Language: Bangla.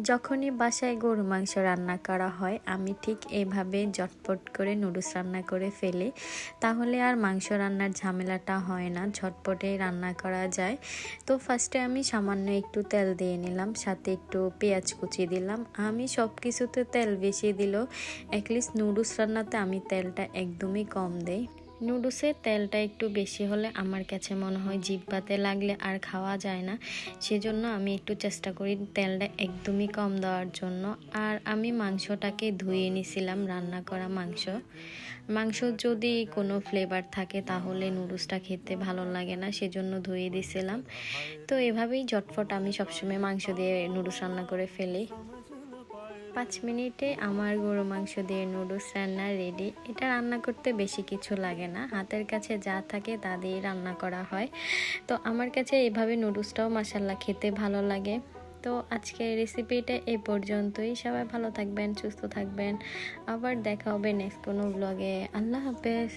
যখনই বাসায় গরু মাংস রান্না করা হয় আমি ঠিক এভাবে ঝটপট করে নুডলস রান্না করে ফেলি, তাহলে আর মাংস রান্নার ঝামেলাটা হয় না, ঝটপটেই রান্না করা যায়। তো ফার্স্টে আমি সামান্য একটু তেল দিয়ে নিলাম, সাথে একটু পেঁয়াজ কুচি দিলাম। আমি সব কিছুতে তেল বেশি দিলেও অ্যাটলিস্ট নুডলস রান্নাতে আমি তেলটা একদমই কম দেই। নুডলসে তেলটা একটু বেশি হলে আমার কাছে মনে হয় জিহ্বাতে লাগলে আর খাওয়া যায় না, সেজন্য আমি একটু চেষ্টা করি তেলটা একদমই কম দেওয়ার জন্য। আর আমি মাংসটাকে ধুয়ে নিছিলাম, রান্না করা মাংস যদি কোনো ফ্লেভার থাকে তাহলে নুডলসটা খেতে ভালো লাগে না, সেজন্য ধুয়ে দিছিলাম। তো এভাবেই ঝটফট আমি সবসময় মাংস দিয়ে নুডলস রান্না করে ফেলি। 5 মিনিটে আমার গরু মাংস দিয়ে নুডলস রান্না রেডি। এটা রান্না করতে বেশি কিছু লাগে না, হাতের কাছে যা থাকে তা দিয়ে রান্না করা হয়। তো আমার কাছে এভাবে নুডলসটাও মাশাআল্লাহ খেতে ভালো লাগে। তো আজকের রেসিপিটা এই পর্যন্তই। সবাই ভালো থাকবেন, সুস্থ থাকবেন। আবার দেখা হবে নেক্সট কোনো ব্লগে। আল্লাহ হাফেজ।